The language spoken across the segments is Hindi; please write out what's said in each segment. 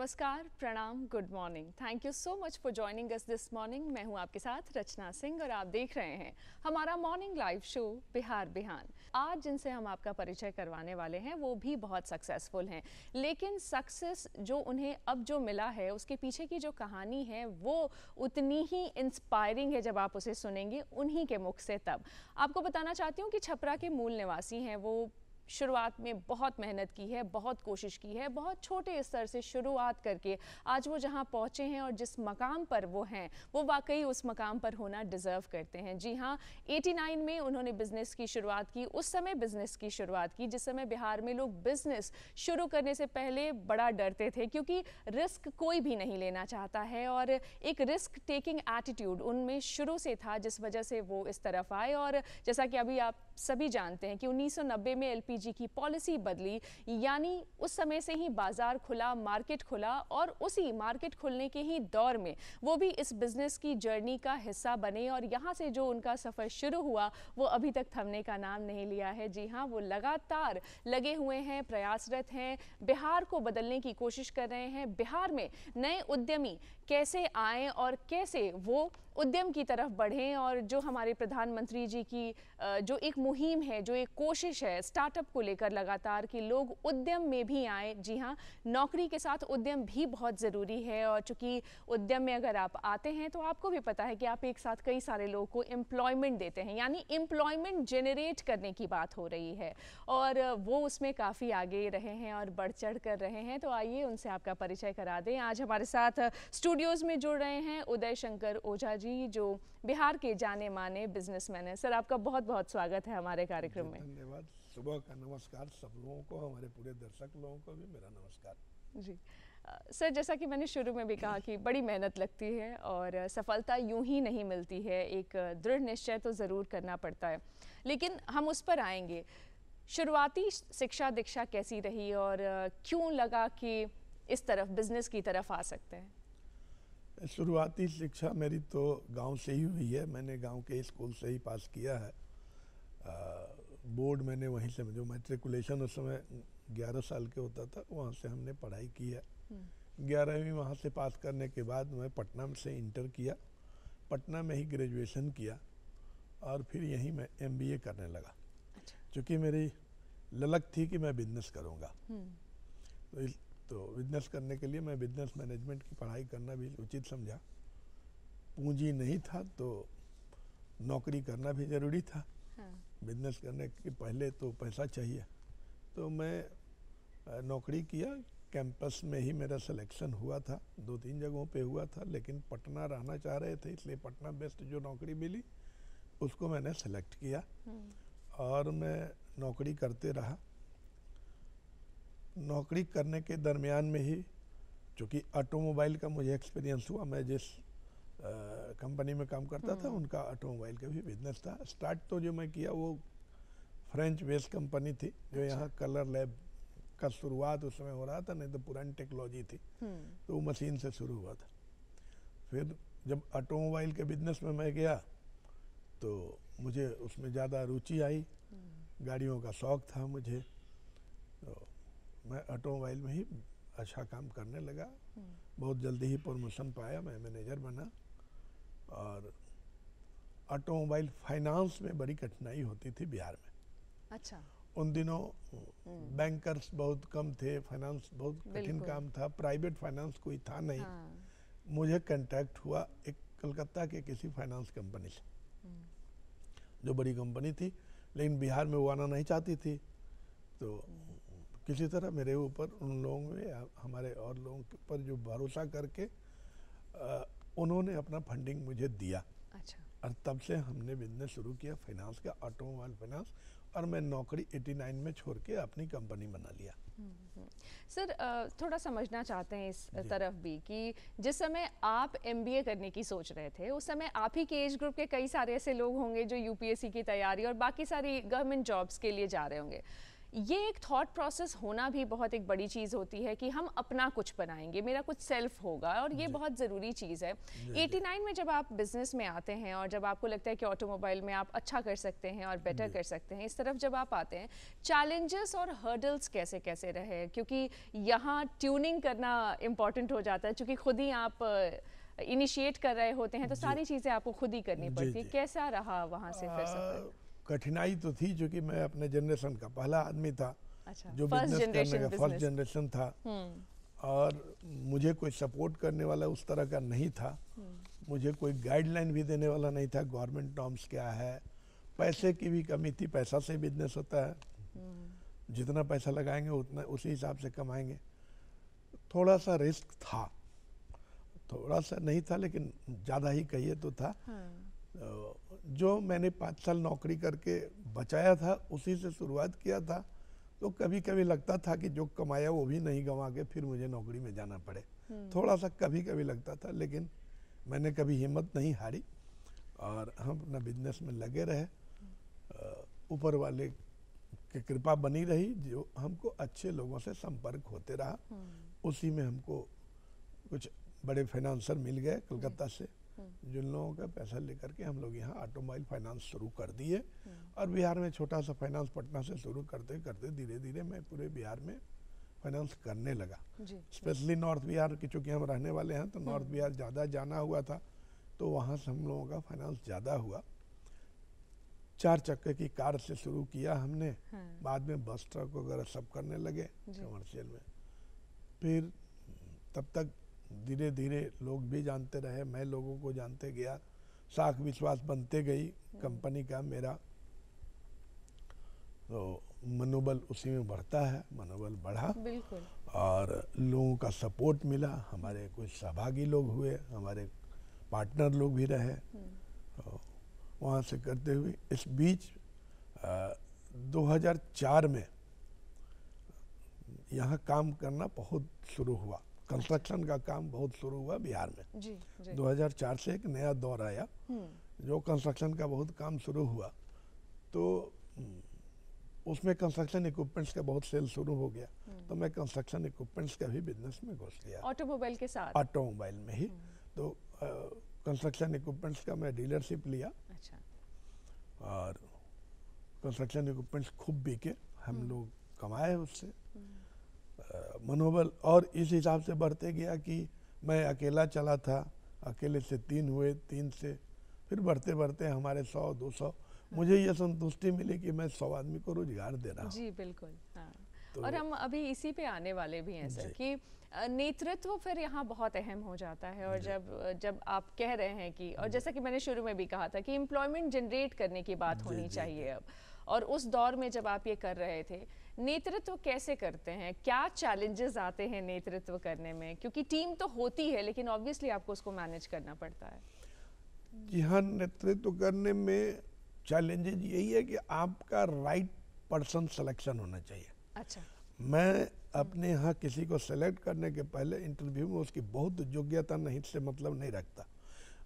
नमस्कार, प्रणाम, good morning. Thank you so much for joining us this morning. मैं हूं आपके साथ रचना सिंह और आप देख रहे हैं हमारा मॉर्निंग लाइव शो बिहार बिहान। आज जिनसे हम आपका परिचय करवाने वाले हैं वो भी बहुत सक्सेसफुल हैं, लेकिन सक्सेस जो उन्हें अब जो मिला है उसके पीछे की जो कहानी है वो उतनी ही इंस्पायरिंग है जब आप उसे सुनेंगे उन्हीं के मुख से। तब आपको बताना चाहती हूँ कि छपरा के मूल निवासी हैं वो। शुरुआत में बहुत मेहनत की है, बहुत कोशिश की है, बहुत छोटे स्तर से शुरुआत करके आज वो जहां पहुंचे हैं और जिस मकाम पर वो हैं वो वाकई उस मकाम पर होना डिज़र्व करते हैं। जी हां, 89 में उन्होंने बिज़नेस की शुरुआत की। उस समय बिज़नेस की शुरुआत की जिस समय बिहार में लोग बिज़नेस शुरू करने से पहले बड़ा डरते थे, क्योंकि रिस्क कोई भी नहीं लेना चाहता है और एक रिस्क टेकिंग एटीट्यूड उनमें शुरू से था, जिस वजह से वो इस तरफ आए। और जैसा कि अभी आप सभी जानते हैं कि 1990 में एलपीजी की पॉलिसी बदली, यानी उस समय से ही बाजार खुला, मार्केट खुला और उसी मार्केट खुलने के ही दौर में वो भी इस बिजनेस की जर्नी का हिस्सा बने और यहाँ से जो उनका सफ़र शुरू हुआ वो अभी तक थमने का नाम नहीं लिया है। जी हाँ, वो लगातार लगे हुए हैं, प्रयासरत हैं, बिहार को बदलने की कोशिश कर रहे हैं। बिहार में नए उद्यमी कैसे आएँ और कैसे वो उद्यम की तरफ बढ़ें, और जो हमारे प्रधानमंत्री जी की जो एक मुहिम है, जो एक कोशिश है स्टार्टअप को लेकर लगातार कि लोग उद्यम में भी आए। जी हाँ, नौकरी के साथ उद्यम भी बहुत ज़रूरी है, और चूंकि उद्यम में अगर आप आते हैं तो आपको भी पता है कि आप एक साथ कई सारे लोगों को एम्प्लॉयमेंट देते हैं, यानी एम्प्लॉयमेंट जनरेट करने की बात हो रही है और वो उसमें काफ़ी आगे रहे हैं और बढ़ चढ़ कर रहे हैं। तो आइए उनसे आपका परिचय करा दें। आज हमारे साथ स्टूडियोज़ में जुड़ रहे हैं उदय शंकर ओझा जी, जो बिहार के जाने माने बिजनेसमैन हैं। सर, आपका बहुत बहुत स्वागत है हमारे कार्यक्रम में। धन्यवाद। सुबह का नमस्कार सब लोगों को, हमारे पूरे दर्शक लोगों को भी मेरा नमस्कार जी सर, जैसा कि मैंने शुरू में भी कहा कि बड़ी मेहनत लगती है और सफलता यूं ही नहीं मिलती है, एक दृढ़ निश्चय तो ज़रूर करना पड़ता है, लेकिन हम उस पर आएंगे। शुरुआती शिक्षा दीक्षा कैसी रही और क्यों लगा कि इस तरफ बिजनेस की तरफ आ सकते हैं? शुरुआती शिक्षा मेरी तो गांव से ही हुई है। मैंने गांव के स्कूल से ही पास किया है। बोर्ड मैंने वहीं से, जो मैट्रिकुलेशन उस समय 11 साल के होता था, वहाँ से हमने पढ़ाई की है। 11वीं वहाँ से पास करने के बाद मैं पटना से इंटर किया, पटना में ही ग्रेजुएशन किया और फिर यहीं मैं MBA करने लगा। क्योंकि मेरी ललक थी कि मैं बिजनेस करूँगा, तो बिजनेस करने के लिए मैं बिजनेस मैनेजमेंट की पढ़ाई करना भी उचित समझा। पूंजी नहीं था तो नौकरी करना भी ज़रूरी था। बिजनेस करने के पहले तो पैसा चाहिए, तो मैं नौकरी किया। कैंपस में ही मेरा सिलेक्शन हुआ था, 2-3 जगहों पे हुआ था, लेकिन पटना रहना चाह रहे थे, इसलिए पटना बेस्ट जो नौकरी मिली उसको मैंने सेलेक्ट किया और मैं नौकरी करते रहा। नौकरी करने के दरमियान में ही, चूँकि ऑटोमोबाइल का मुझे एक्सपीरियंस हुआ, मैं जिस कंपनी में काम करता था उनका ऑटोमोबाइल का भी बिजनेस था। स्टार्ट तो जो मैं किया वो फ्रेंच बेस्ड कंपनी थी, जो यहाँ कलर लैब का शुरुआत उस समय हो रहा था, नहीं तो पुरानी टेक्नोलॉजी थी, तो वो मशीन से शुरू हुआ था। फिर जब ऑटोमोबाइल के बिजनेस में मैं गया तो मुझे उसमें ज़्यादा रुचि आई, गाड़ियों का शौक़ था मुझे, तो मैं ऑटोमोबाइल में ही अच्छा काम करने लगा। बहुत जल्दी ही प्रमोशन पाया, मैं मैनेजर बना। और ऑटोमोबाइल फाइनेंस में बड़ी कठिनाई होती थी बिहार में। अच्छा। उन दिनों बैंकर्स बहुत कम थे, फाइनेंस बहुत कठिन काम था, प्राइवेट फाइनेंस कोई था नहीं। मुझे कांटेक्ट हुआ एक कलकत्ता के किसी फाइनेंस कंपनी से, जो बड़ी कंपनी थी, लेकिन बिहार में वो आना नहीं चाहती थी। तो किसी तरह मेरे ऊपर उन लोगों ने, हमारे और लोगों के ऊपर जो भरोसा करके उन्होंने अपना फंडिंग मुझे दिया। अच्छा। और तब से हमने बिजनेस शुरू किया फाइनेंस का, ऑटोमोबाइल फाइनेंस, और मैं नौकरी 89 में छोड़ के अपनी कंपनी बना लिया। सर, थोड़ा समझना चाहते हैं इस तरफ भी कि जिस समय आप MBA करने की सोच रहे थे, उस समय आप ही के एज ग्रुप के कई सारे ऐसे लोग होंगे जो UPSC की तैयारी और बाकी सारी गवर्नमेंट जॉब्स के लिए जा रहे होंगे। ये एक थॉट प्रोसेस होना भी बहुत एक बड़ी चीज़ होती है कि हम अपना कुछ बनाएंगे, मेरा कुछ सेल्फ होगा, और ये बहुत ज़रूरी चीज़ है। 89 में जब आप बिजनेस में आते हैं और जब आपको लगता है कि ऑटोमोबाइल में आप अच्छा कर सकते हैं और बेटर कर सकते हैं, इस तरफ जब आप आते हैं, चैलेंजेस और हर्डल्स कैसे कैसे रहे? क्योंकि यहाँ ट्यूनिंग करना इम्पॉर्टेंट हो जाता है, क्योंकि खुद ही आप इनिशिएट कर रहे होते हैं, तो सारी चीज़ें आपको खुद ही करनी पड़ती है। कैसा रहा वहाँ से फिर सफर? कठिनाई तो थी, क्योंकि मैं अपने जनरेशन का पहला आदमी था। अच्छा, जो बिजनेस करने का फर्स्ट जनरेशन था, और मुझे कोई सपोर्ट करने वाला उस तरह का नहीं था। मुझे कोई गाइडलाइन भी देने वाला नहीं था, गवर्नमेंट नॉर्म्स क्या है। पैसे की भी कमी थी, पैसा से बिजनेस होता है, जितना पैसा लगाएंगे उतना उसी हिसाब से कमाएंगे। थोड़ा सा रिस्क था, थोड़ा सा नहीं था लेकिन ज़्यादा ही कहिए तो था। जो मैंने 5 साल नौकरी करके बचाया था, उसी से शुरुआत किया था। तो कभी कभी लगता था कि जो कमाया वो भी नहीं गंवा के फिर मुझे नौकरी में जाना पड़े, थोड़ा सा कभी कभी लगता था। लेकिन मैंने कभी हिम्मत नहीं हारी और हम अपना बिजनेस में लगे रहे। ऊपर वाले की कृपा बनी रही, जो हमको अच्छे लोगों से संपर्क होते रहा। उसी में हमको कुछ बड़े फाइनेंसर मिल गए कलकत्ता से, जिन लोगों का पैसा लेकर के हम लोग यहाँ ऑटोमोबाइल फाइनेंस शुरू कर दिए। और बिहार में छोटा सा फाइनेंस पटना से शुरू करते करते धीरे धीरे मैं पूरे बिहार में फाइनेंस करने लगा। स्पेशली नॉर्थ बिहार की, चूँकि हम रहने वाले हैं तो नॉर्थ बिहार ज़्यादा जाना हुआ था, तो वहाँ से हम लोगों का फाइनेंस ज़्यादा हुआ। 4 चक्के की कार से शुरू किया हमने, बाद में बस ट्रक वगैरह सब करने लगे कमर्शियल में। फिर तब तक धीरे धीरे लोग भी जानते रहे, मैं लोगों को जानते गया, साख विश्वास बनते गई कंपनी का मेरा, तो मनोबल उसी में बढ़ता है, मनोबल बढ़ा। बिल्कुल। और लोगों का सपोर्ट मिला, हमारे कुछ सहभागी लोग हुए, हमारे पार्टनर लोग भी रहे। वहाँ से करते हुए इस बीच 2004 में यहाँ काम करना बहुत शुरू हुआ, कंस्ट्रक्शन का काम बहुत शुरू हुआ बिहार में। जी, जी। 2004 से एक नया दौर आया, जो कंस्ट्रक्शन का बहुत काम शुरू हुआ, तो उसमें कंस्ट्रक्शन इक्विपमेंट्स का बहुत सेल शुरू हो गया। तो मैं कंस्ट्रक्शन इक्विपमेंट्स का भी बिजनेस में घुस गया, ऑटोमोबाइल के साथ, ऑटोमोबाइल में ही। तो कंस्ट्रक्शन इक्विपमेंट्स का मैं डीलरशिप लिया। अच्छा। और कंस्ट्रक्शन इक्विपमेंट्स खूब बिके, हम लोग कमाए उससे। मनोबल और इस हिसाब से बढ़ते गया कि मैं अकेला चला था, अकेले से 3 हुए, 3 से फिर बढ़ते बढ़ते हमारे 100, 200। मुझे ये संतुष्टि मिली कि मैं 100 आदमी को रोजगार दे रहा हूँ। जी बिल्कुल, हाँ। तो और हम अभी इसी पे आने वाले भी हैं सर, कि नेतृत्व फिर यहाँ बहुत अहम हो जाता है। और जब आप कह रहे हैं कि, और जैसा कि मैंने शुरू में भी कहा था कि एम्प्लॉयमेंट जनरेट करने की बात होनी चाहिए अब, और उस दौर में जब आप ये कर रहे थे, नेतृत्व कैसे करते हैं, क्या चैलेंजेस आते हैं नेतृत्व करने में? क्योंकि टीम तो होती है लेकिन ऑब्वियसली आपको उसको मैनेज करना पड़ता है। जी हाँ, नेतृत्व करने में चैलेंजेस यही है कि आपका राइट पर्सन सिलेक्शन होना चाहिए। अच्छा। मैं अपने यहाँ किसी को सेलेक्ट करने के पहले इंटरव्यू में उसकी बहुत योग्यता नहीं से मतलब नहीं रखता।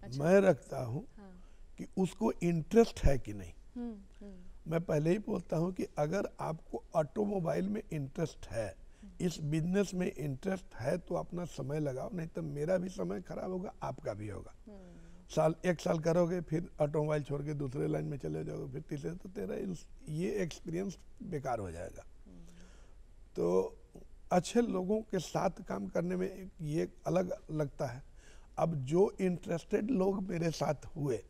अच्छा। मैं रखता हूँ कि उसको इंटरेस्ट है कि नहीं। मैं पहले ही बोलता हूँ कि अगर आपको ऑटोमोबाइल में इंटरेस्ट है, इस बिजनेस में इंटरेस्ट है, तो अपना समय लगाओ, नहीं तो मेरा भी समय खराब होगा, आपका भी होगा। 1 साल करोगे, फिर ऑटोमोबाइल छोड़ के दूसरे लाइन में चले जाओगे, फिर तीसरे, तो तेरा ये एक्सपीरियंस बेकार हो जाएगा। तो अच्छे लोगों के साथ काम करने में ये अलग लगता है। अब जो इंटरेस्टेड लोग मेरे साथ हुए,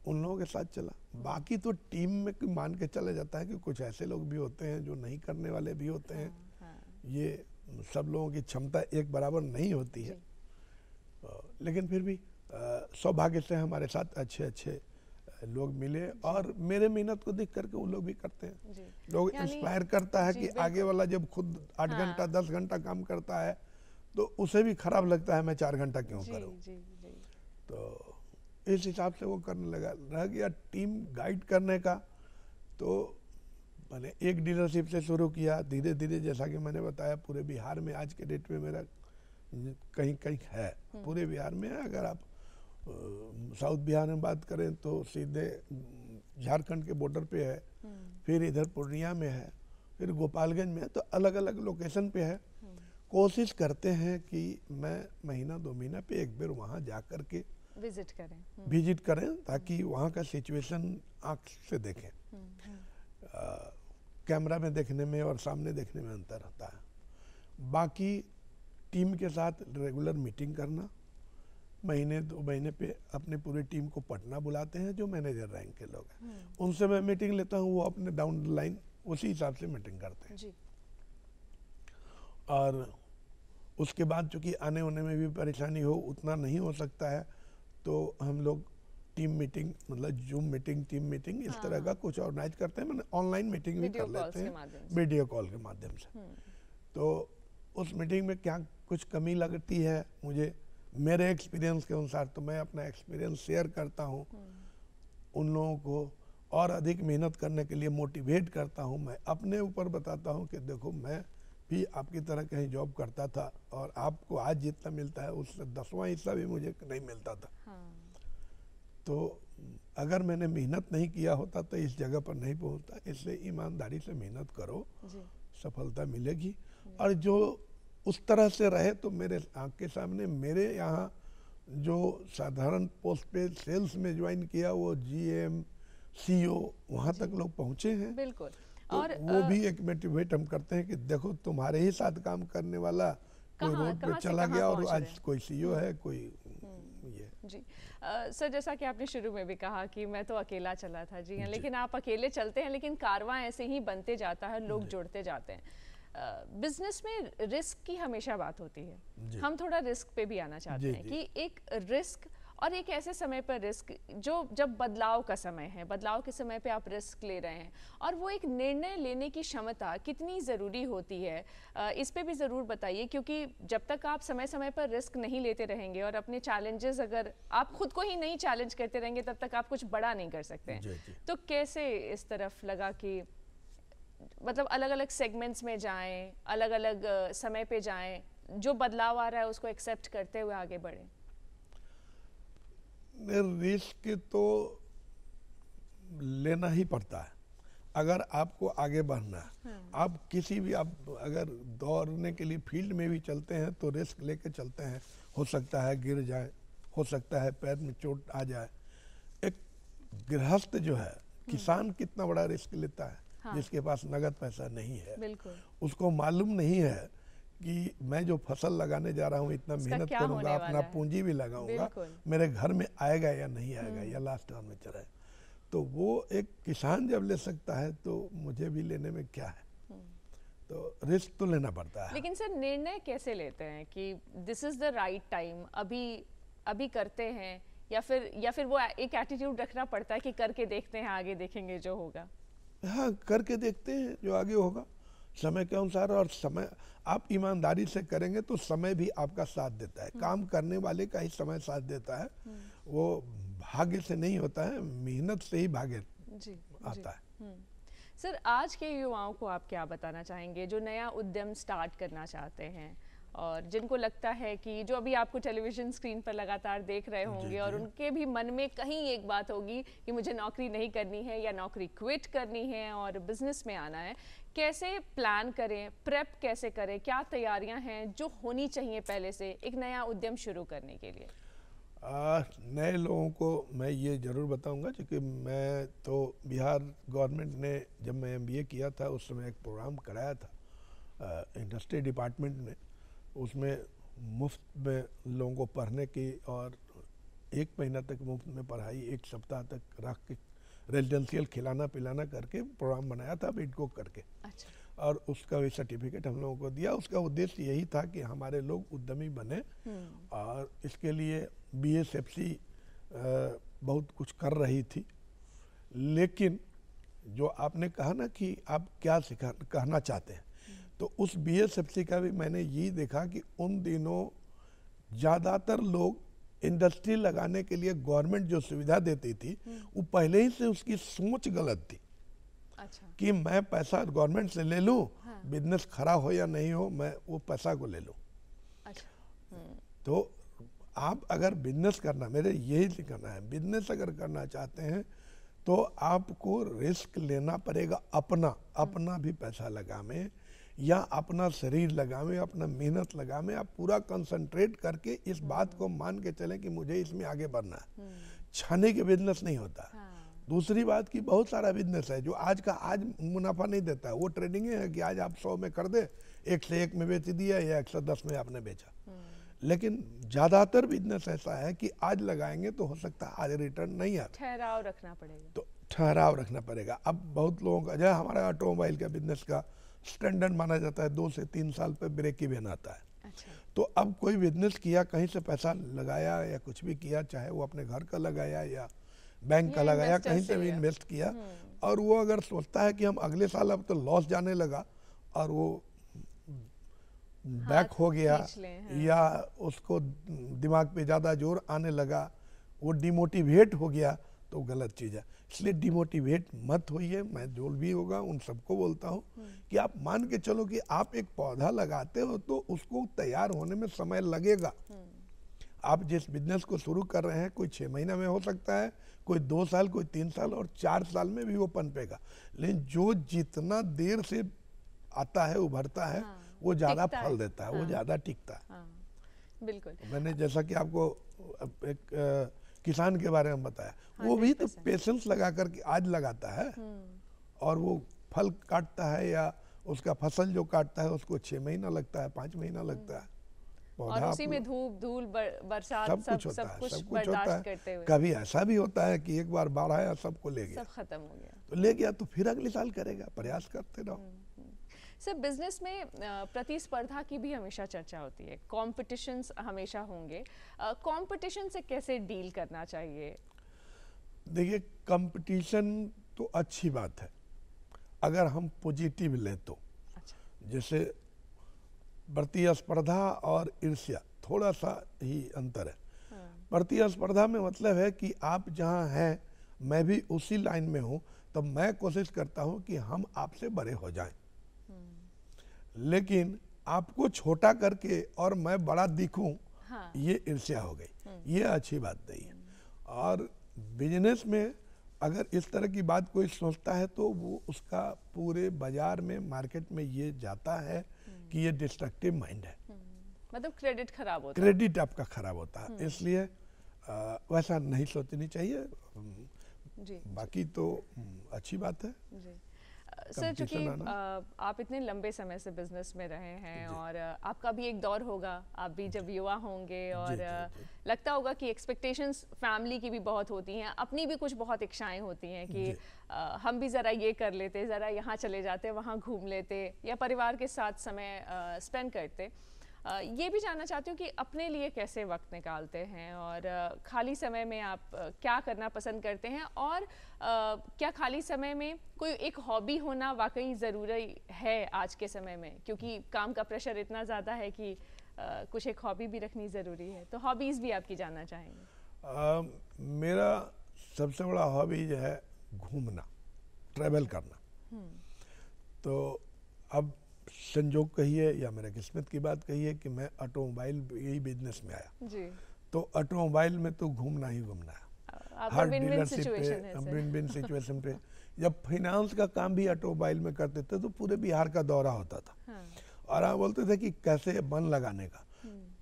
उन लोगों के साथ चला। बाकी तो टीम में मान के चला जाता है कि कुछ ऐसे लोग भी होते हैं जो नहीं करने वाले भी होते हैं। ये सब लोगों की क्षमता एक बराबर नहीं होती है, लेकिन फिर भी सौभाग्य से हमारे साथ अच्छे अच्छे लोग मिले, और मेरे मेहनत को देख करके वो लोग भी करते हैं। लोग इंस्पायर करता है कि आगे वाला जब खुद 8 घंटा 10 घंटा काम करता है तो उसे भी खराब लगता है, मैं 4 घंटा क्यों करूं। तो इस हिसाब से वो करने लगा। रह गया टीम गाइड करने का, तो मैंने एक डीलरशिप से शुरू किया, धीरे धीरे जैसा कि मैंने बताया पूरे बिहार में आज के डेट में मेरा कहीं कहीं है, पूरे बिहार में है। अगर आप साउथ बिहार में बात करें तो सीधे झारखंड के बॉर्डर पे है, फिर इधर पूर्णिया में है, फिर गोपालगंज में है, तो अलग अलग लोकेशन पे है। कोशिश करते हैं कि मैं महीना 2 महीना पे एक बार वहाँ जा कर के विजिट करें ताकि वहाँ का सिचुएशन आँख से देखें। कैमरा में देखने में और सामने देखने में अंतर होता है। बाकी टीम के साथ रेगुलर मीटिंग करना, महीने 2 महीने पे अपने पूरी टीम को पटना बुलाते हैं जो मैनेजर रैंक के लोग हैं, उनसे मैं मीटिंग लेता हूँ, वो अपने डाउन द लाइन उसी हिसाब से मीटिंग करते हैं जी। और उसके बाद चूँकि आने होने में भी परेशानी हो, उतना नहीं हो सकता है, तो हम लोग टीम मीटिंग मतलब जूम मीटिंग, टीम मीटिंग इस तरह का कुछ ऑर्गेनाइज करते हैं। मैंने ऑनलाइन मीटिंग भी कर लेते हैं वीडियो कॉल के माध्यम से। तो उस मीटिंग में क्या कुछ कमी लगती है मुझे मेरे एक्सपीरियंस के अनुसार, तो मैं अपना एक्सपीरियंस शेयर करता हूँ, उन लोगों को और अधिक मेहनत करने के लिए मोटिवेट करता हूँ। मैं अपने ऊपर बताता हूँ कि देखो मैं भी आपकी तरह कहीं जॉब करता था और आपको आज जितना मिलता है उससे 10वां हिस्सा भी मुझे नहीं मिलता था। तो अगर मैंने मेहनत नहीं किया होता तो इस जगह पर नहीं पहुंचता। इसलिए ईमानदारी से मेहनत करो, सफलता मिलेगी। और जो उस तरह से रहे तो मेरे आँख के सामने मेरे यहाँ जो साधारण पोस्ट पे सेल्स में ज्वाइन किया वो GM CEO वहाँ तक लोग पहुँचे हैं। बिल्कुल। तो और वो भी एक मोटिवेट हम करते हैं कि देखो तुम्हारे ही साथ काम करने वाला कोई रोड पे चला गया और आज कोई CEO है, कोई ये जी। सर जैसा कि आपने शुरू में भी कहा कि मैं तो अकेला चला था जी, लेकिन आप अकेले चलते हैं लेकिन कारवां ऐसे ही बनते जाता है, लोग जुड़ते जाते हैं। बिजनेस में रिस्क की हमेशा बात होती है, हम थोड़ा रिस्क पे भी आना चाहते हैं कि एक रिस्क और एक ऐसे समय पर रिस्क जो जब बदलाव का समय है, बदलाव के समय पे आप रिस्क ले रहे हैं, और वो एक निर्णय लेने की क्षमता कितनी ज़रूरी होती है, इस पे भी ज़रूर बताइए। क्योंकि जब तक आप समय समय पर रिस्क नहीं लेते रहेंगे और अपने चैलेंजेस अगर आप खुद को ही नहीं चैलेंज करते रहेंगे तब तक आप कुछ बड़ा नहीं कर सकते हैं। तो कैसे इस तरफ लगा कि मतलब अलग अलग सेगमेंट्स में जाएं, अलग अलग समय पे जाएं, जो बदलाव आ रहा है उसको एक्सेप्ट करते हुए आगे बढ़ें? रिस्क तो लेना ही पड़ता है अगर आपको आगे बढ़ना है। आप किसी भी आप अगर दौड़ने के लिए फील्ड में भी चलते हैं तो रिस्क लेके चलते हैं। हो सकता है गिर जाए, हो सकता है पैर में चोट आ जाए। एक गृहस्थ जो है, किसान कितना बड़ा रिस्क लेता है, जिसके पास नगद पैसा नहीं है। बिल्कुल। उसको मालूम नहीं है कि मैं जो फसल लगाने जा रहा हूँ इतना मेहनत करूंगा, अपना पूंजी भी लगाऊंगा, मेरे घर में आएगा या नहीं आएगा या लास्ट टाइम में चला है। तो वो एक किसान जब ले सकता है तो मुझे भी लेने में क्या है। तो रिस्क तो लेना पड़ता है। लेकिन सर निर्णय कैसे लेते हैं कि this is the right time, अभी करते हैं, या फिर वो एक एटीट्यूड रखना पड़ता है कि करके देखते हैं, आगे देखेंगे जो होगा? हाँ, करके देखते हैं जो आगे होगा समय के अनुसार। और समय आप ईमानदारी से करेंगे तो समय भी आपका साथ देता है। काम करने वाले का ही समय साथ देता है, वो भाग्य से नहीं होता है, मेहनत से ही भाग्य आता है। सर आज के युवाओं को आप क्या बताना चाहेंगे जो नया उद्यम स्टार्ट करना चाहते हैं और जिनको लगता है कि जो अभी आपको टेलीविजन स्क्रीन पर लगातार देख रहे होंगे और उनके भी मन में कहीं एक बात होगी कि मुझे नौकरी नहीं करनी है या नौकरी क्विट करनी है और बिजनेस में आना है, कैसे प्लान करें, प्रेप कैसे करें, क्या तैयारियां हैं जो होनी चाहिए पहले से एक नया उद्यम शुरू करने के लिए? नए लोगों को मैं ये ज़रूर बताऊंगा, क्योंकि मैं तो बिहार गवर्नमेंट ने जब मैं MBA किया था उस समय एक प्रोग्राम कराया था इंडस्ट्री डिपार्टमेंट ने। उसमें मुफ्त में लोगों को पढ़ने की और 1 महीना तक मुफ्त में पढ़ाई, 1 सप्ताह तक रख के रेजिडेंशियल खिलाना पिलाना करके प्रोग्राम बनाया था बिडको करके। अच्छा। और उसका भी सर्टिफिकेट हम लोगों को दिया। उसका उद्देश्य यही था कि हमारे लोग उद्यमी बने और इसके लिए BSFC बहुत कुछ कर रही थी। लेकिन जो आपने कहा ना कि आप क्या कहना चाहते हैं, तो उस BSFC का भी मैंने यही देखा कि उन दिनों ज़्यादातर लोग इंडस्ट्री लगाने के लिए गवर्नमेंट जो सुविधा देती थी वो पहले ही से उसकी सोच गलत थी। अच्छा। कि मैं पैसा गवर्नमेंट से ले लूं, हाँ। बिजनेस खड़ा हो या नहीं हो मैं वो पैसा को ले लूं। अच्छा। तो आप अगर बिजनेस करना, मेरे यही कहना है, बिजनेस अगर करना चाहते हैं तो आपको रिस्क लेना पड़ेगा, अपना भी पैसा लगावे या अपना शरीर लगावे, अपना मेहनत लगावे, आप पूरा कंसंट्रेट करके इस बात को मान के चलें कि मुझे इसमें आगे बढ़ना है। छाने के बिजनेस नहीं होता। दूसरी बात कि बहुत सारा बिजनेस है जो आज का आज मुनाफा नहीं देता है, वो ट्रेडिंग है कि आज आप 100 में कर दे, 1 से 1 में बेच दिया या 110 में आपने बेचा। लेकिन ज्यादातर बिजनेस ऐसा है कि आज लगाएंगे तो हो सकता है आज रिटर्न नहीं आता, ठहराव रखना पड़ेगा। तो ठहराव रखना पड़ेगा। अब बहुत लोगों का जो हमारा ऑटोमोबाइल का बिजनेस का स्टैंडर्ड माना जाता है 2 से 3 साल पे ब्रेक इवन आता है। अच्छा। तो अब कोई बिजनेस किया, कहीं से पैसा लगाया या कुछ भी किया, चाहे वो अपने घर का लगाया या बैंक का लगाया, कहीं से भी इन्वेस्ट किया, और वो अगर सोचता है कि हम अगले साल अब तो लॉस जाने लगा और वो बैक हो गया या उसको दिमाग पे ज़्यादा जोर आने लगा, वो डिमोटिवेट हो गया, तो गलत चीज़ है। इसलिए डिमोटिवेट मत होइए। मैं जो भी होगा उन सबको बोलता हूँ कि आप मान के चलो कि आप एक पौधा लगाते हो तो उसको तैयार होने में समय लगेगा। आप जिस बिजनेस को शुरू कर रहे हैं, कोई 6 महीना में हो सकता है, कोई 2 साल, कोई 3 साल और 4 साल में भी वो पनपेगा। लेकिन जो जितना देर से आता है, उभरता है, वो ज़्यादा फल देता है, वो ज़्यादा टिकता है। बिल्कुल। मैंने जैसा कि आपको एक किसान के बारे में बताया, वो भी तो पेशेंस लगा करके आज लगाता है और वो फल काटता है या उसका फसल जो काटता है उसको 6 महीना लगता है, 5 महीना लगता है। और उसी में धूप, धूल, बरसात सब कुछ बर्दाश्त करते हुए। कभी ऐसा भी होता है कि एक बार बाढ़ आया, सबको ले गया, सब खत्म हो गया, तो ले गया तो फिर अगले साल करेगा, प्रयास करते रहो। सर, बिजनेस में प्रतिस्पर्धा की भी हमेशा चर्चा होती है, कॉम्पिटिशन्स हमेशा होंगे। कॉम्पिटिशन से कैसे डील करना चाहिए? देखिए, कंपटीशन तो अच्छी बात है अगर हम पॉजिटिव ले तो। अच्छा। जैसे प्रतिस्पर्धा और ईर्ष्या थोड़ा सा ही अंतर है। प्रतिस्पर्धा में मतलब है कि आप जहाँ हैं मैं भी उसी लाइन में हूँ, तो मैं कोशिश करता हूँ कि हम आपसे बड़े हो जाएं। लेकिन आपको छोटा करके और मैं बड़ा दिखूं, ये ईर्ष्या हो गई, ये अच्छी बात नहीं है। और बिजनेस में अगर इस तरह की बात कोई सोचता है तो वो उसका पूरे बाजार में, मार्केट में ये जाता है कि ये डिस्ट्रक्टिव माइंड है, मतलब क्रेडिट खराब होता है, क्रेडिट आपका खराब होता है। इसलिए वैसा नहीं सोचनी चाहिए। जी, बाकी तो अच्छी बात है। जी। सर, चूंकि आप इतने लंबे समय से बिजनेस में रहे हैं और आपका भी एक दौर होगा, आप भी जब युवा होंगे और लगता होगा कि एक्सपेक्टेशंस फैमिली की भी बहुत होती हैं, अपनी भी कुछ बहुत इच्छाएं होती हैं कि हम भी ज़रा ये कर लेते, ज़रा यहाँ चले जाते, वहाँ घूम लेते या परिवार के साथ समय स्पेंड करते। ये भी जानना चाहती हूँ कि अपने लिए कैसे वक्त निकालते हैं और खाली समय में आप क्या करना पसंद करते हैं, और क्या खाली समय में कोई एक हॉबी होना वाकई ज़रूरी है आज के समय में, क्योंकि काम का प्रेशर इतना ज़्यादा है कि कुछ एक हॉबी भी रखनी ज़रूरी है। तो हॉबीज़ भी आपकी जानना चाहेंगे। मेरा सबसे बड़ा हॉबी जो है घूमना, ट्रैवल करना। तो अब संजोग कहिए या मेरे किस्मत की बात कहिए कि मैं ऑटोमोबाइल यही बिजनेस में आया जी। तो ऑटोमोबाइल में तो घूमना ही घूमना है, हर डीलरशिप पे, विन-विन सिचुएशन पे। जब फाइनेंस का काम भी ऑटोमोबाइल में करते थे तो पूरे बिहार का दौरा होता था और आप बोलते थे कि कैसे मन लगाने का।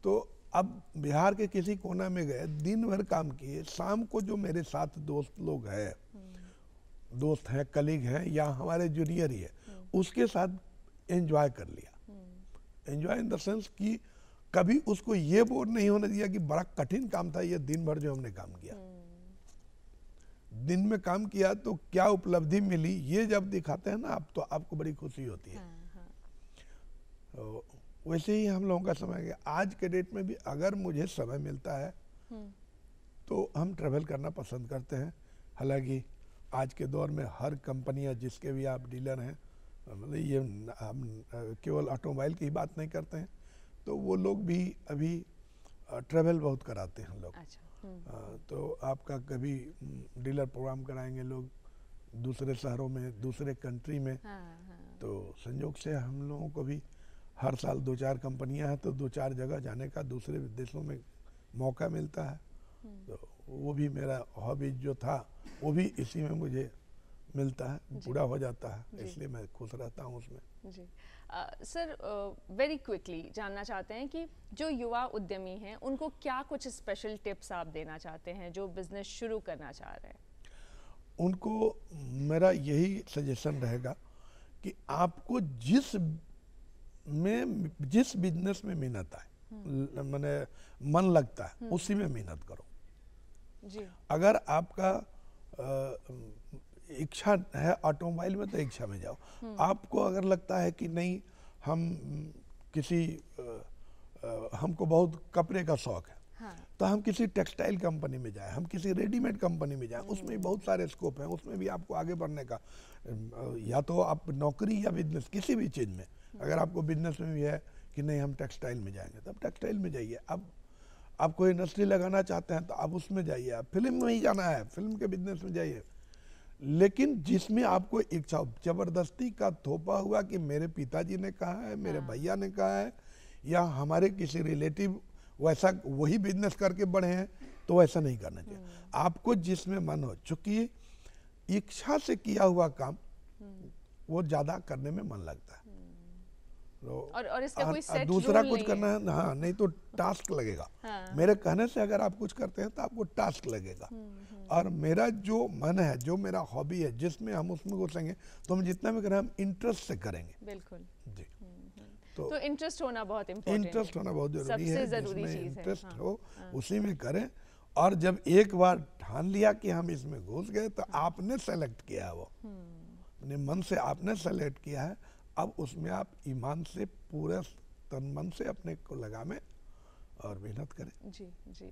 तो अब बिहार के किसी कोना में गए, दिन भर काम किए, शाम को जो मेरे साथ दोस्त लोग हैं, दोस्त हैं, कलीग हैं या हमारे जूनियर ही है, उसके साथ एंजॉय कर लिया। एंजॉय इन द सेंस कि कभी उसको ये बोर नहीं होने दिया कि बड़ा कठिन काम था ये दिन भर जो हमने काम किया। दिन में काम किया तो क्या उपलब्धि मिली, ये जब दिखाते हैं ना आप, तो आपको बड़ी खुशी होती है। तो वैसे ही हम लोगों का समय गया। आज के डेट में भी अगर मुझे समय मिलता है तो हम ट्रैवल करना पसंद करते हैं। हालांकि आज के दौर में हर कंपनियां, जिसके भी आप डीलर हैं, मतलब ये हम केवल ऑटोमोबाइल की ही बात नहीं करते हैं, तो वो लोग भी अभी ट्रैवल बहुत कराते हैं लोग। अच्छा। तो आपका कभी डीलर प्रोग्राम कराएंगे लोग दूसरे शहरों में, दूसरे कंट्री में। तो संयोग से हम लोगों को भी हर साल 2-4 कंपनियां हैं तो 2-4 जगह जाने का दूसरे देशों में मौका मिलता है। तो वो भी मेरा हॉबी जो था वो भी इसी में मुझे मिलता है, पूरा हो जाता है, इसलिए मैं खुश रहता हूँ उसमें। जी सर, वेरी क्विकली जानना चाहते हैं कि जो युवा उद्यमी हैं उनको क्या कुछ स्पेशल टिप्स आप देना चाहते हैं जो बिजनेस शुरू करना चाह रहे हैं? उनको मेरा यही सजेशन रहेगा कि आपको जिस बिजनेस में मेहनत आए, मैंने मन लगता है उसी में मेहनत करो। जी। अगर आपका इच्छा है ऑटोमोबाइल में तो इच्छा में जाओ। आपको अगर लगता है कि नहीं हम किसी हमको बहुत कपड़े का शौक है, हाँ। तो हम किसी टेक्सटाइल कंपनी में जाएं, हम किसी रेडीमेड कंपनी में जाएं, उसमें बहुत सारे स्कोप हैं, उसमें भी आपको आगे बढ़ने का, या तो आप नौकरी या बिजनेस किसी भी चीज़ में, अगर आपको बिजनेस में भी है कि नहीं हम टेक्सटाइल में जाएंगे तो आप टेक्सटाइल में जाइए। अब आप कोई इंडस्ट्री लगाना चाहते हैं तो आप उसमें जाइए, आप फिल्म में ही जाना है फिल्म के बिजनेस में जाइए, लेकिन जिसमें आपको इच्छा, जबरदस्ती का थोपा हुआ कि मेरे पिताजी ने कहा है, मेरे भैया ने कहा है, या हमारे किसी रिलेटिव वैसा वही बिजनेस करके बढ़े हैं, तो वैसा नहीं करना चाहिए। आपको जिसमें मन हो, चूंकि इच्छा से किया हुआ काम वो ज्यादा करने में मन लगता है। तो और इसका कोई सेट दूसरा रूल कुछ नहीं करना है? है, हाँ, नहीं तो टास्क लगेगा। हाँ। मेरे कहने से अगर आप कुछ करते हैं तो आपको टास्क लगेगा। और मेरा जो मन है, जो मेरा हॉबी है, जिसमें हम उसमें घुसेंगे तो हम जितना भी करें हम इंटरेस्ट से करेंगे। बिल्कुल जी। तो इंटरेस्ट होना बहुत इम्पोर्टेंट है, इंटरेस्ट होना बहुत जरूरी सबसे है, जरूरी जिसमें चीज है। इंटरेस्ट हाँ। हो उसी में करें। और जब एक बार ठान लिया कि हम इसमें घुस गए तो आपने सेलेक्ट किया है, वो अपने मन से आपने सेलेक्ट किया है, अब उसमें आप ईमान से पूरे तन मन से अपने को लगाएं और मेहनत करें। जी जी।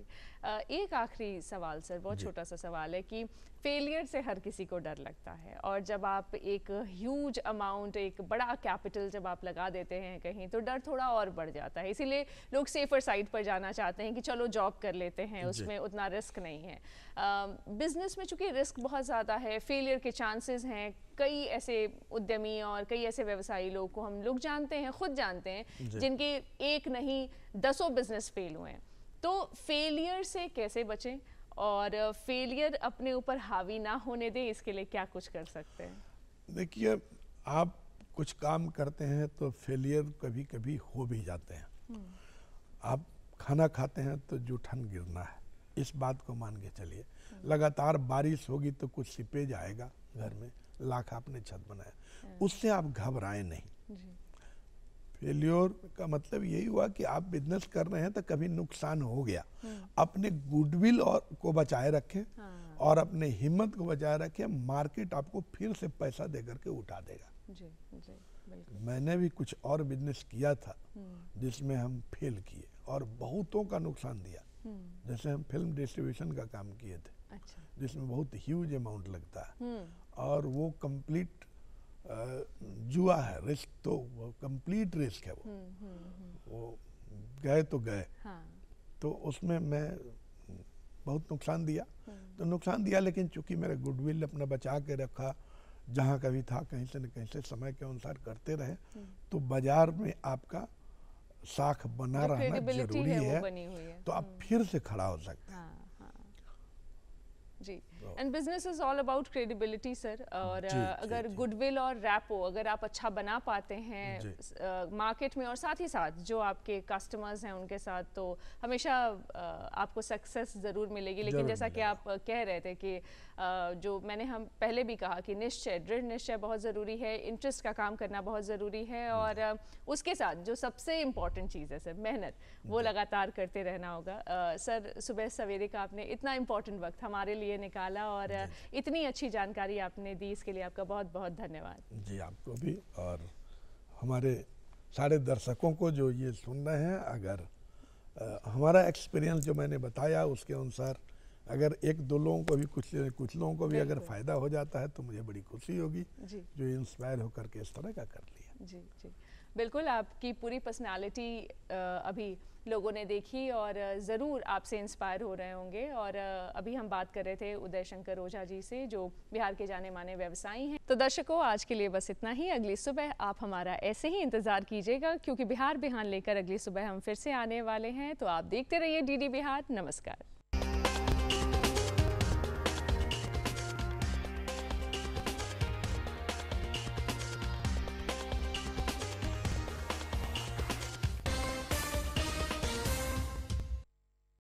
एक आखिरी सवाल सर, बहुत छोटा सा सवाल है कि फेलियर से हर किसी को डर लगता है, और जब आप एक ह्यूज अमाउंट, एक बड़ा कैपिटल जब आप लगा देते हैं कहीं, तो डर थोड़ा और बढ़ जाता है। इसीलिए लोग सेफर साइड पर जाना चाहते हैं कि चलो जॉब कर लेते हैं, उसमें उतना रिस्क नहीं है। बिजनेस में चूंकि रिस्क बहुत ज़्यादा है, फेलियर के चांसेस हैं, कई ऐसे उद्यमी और कई ऐसे व्यवसायी लोग को हम लोग जानते हैं, खुद जानते हैं, जिनके एक नहीं दसों बिजनेस फेल हुए हैं। तो फेलियर से कैसे बचें और फेलियर अपने ऊपर हावी ना होने दें, इसके लिए क्या कुछ कर सकते हैं? देखिए, आप कुछ काम करते हैं तो फेलियर कभी कभी हो भी जाते हैं। आप खाना खाते हैं तो जूठन गिरना है, इस बात को मान के चलिए। लगातार बारिश होगी तो कुछ सीपेज आएगा घर में, लाख आपने छत बनाया, उससे आप घबराएं नहीं। फेल्योर का मतलब यही हुआ कि आप बिजनेस कर रहे हैं तो कभी नुकसान हो गया, अपने गुडविल और को बचाए रखें और अपने हिम्मत को बचाए रखें। मार्केट आपको फिर से पैसा दे करके उठा देगा। जी जी, बिल्कुल। मैंने भी कुछ और बिजनेस किया था जिसमें हम फेल किए और बहुतों का नुकसान दिया। जैसे हम फिल्म डिस्ट्रीब्यूशन का काम किए थे, अच्छा। जिसमें बहुत ह्यूज अमाउंट लगता है और वो कंप्लीट जुआ है, रिस्क तो वो कंप्लीट रिस्क है। वो गए तो गए। हाँ। तो उसमें मैं बहुत नुकसान दिया, तो नुकसान दिया, लेकिन चूंकि मेरा गुडविल अपना बचा के रखा, जहाँ कभी था कहीं से न कहीं से समय के अनुसार करते रहे, तो बाजार में आपका साख बना रहना जरूरी है, तो आप फिर से खड़ा हो सकते हैं। जी। And business is all about credibility sir, और अगर गुडविल और रैपो अगर आप अच्छा बना पाते हैं मार्केट में, और साथ ही साथ जो आपके कस्टमर्स हैं उनके साथ, तो हमेशा आपको सक्सेस ज़रूर मिलेगी। लेकिन जैसा कि आप कह रहे थे कि जो हम पहले भी कहा कि निश्चय, दृढ़ निश्चय बहुत ज़रूरी है, इंटरेस्ट का काम करना बहुत ज़रूरी है, और उसके साथ जो सबसे इम्पॉर्टेंट चीज़ है सर, मेहनत, वो लगातार करते रहना होगा। सर, सुबह सवेरे का आपने इतना इम्पॉर्टेंट वक्त हमारे लिए निकाला और इतनी अच्छी जानकारी आपने दी, इसके लिए आपका बहुत बहुत धन्यवाद। जी, आपको भी, और हमारे सारे दर्शकों को जो ये सुन रहे हैं, अगर हमारा एक्सपीरियंस जो मैंने बताया उसके अनुसार अगर एक दो लोगों को भी, कुछ लोगों को भी अगर फ़ायदा हो जाता है तो मुझे बड़ी खुशी होगी, जो इंस्पायर होकर के इस तरह का कर लिया। जी जी, बिल्कुल। आपकी पूरी पर्सनालिटी अभी लोगों ने देखी और ज़रूर आपसे इंस्पायर हो रहे होंगे। और अभी हम बात कर रहे थे उदय शंकर ओझा जी से, जो बिहार के जाने माने व्यवसायी हैं। तो दर्शकों, आज के लिए बस इतना ही। अगली सुबह आप हमारा ऐसे ही इंतज़ार कीजिएगा, क्योंकि बिहार बिहान लेकर अगली सुबह हम फिर से आने वाले हैं। तो आप देखते रहिए DD बिहार। नमस्कार। हैं।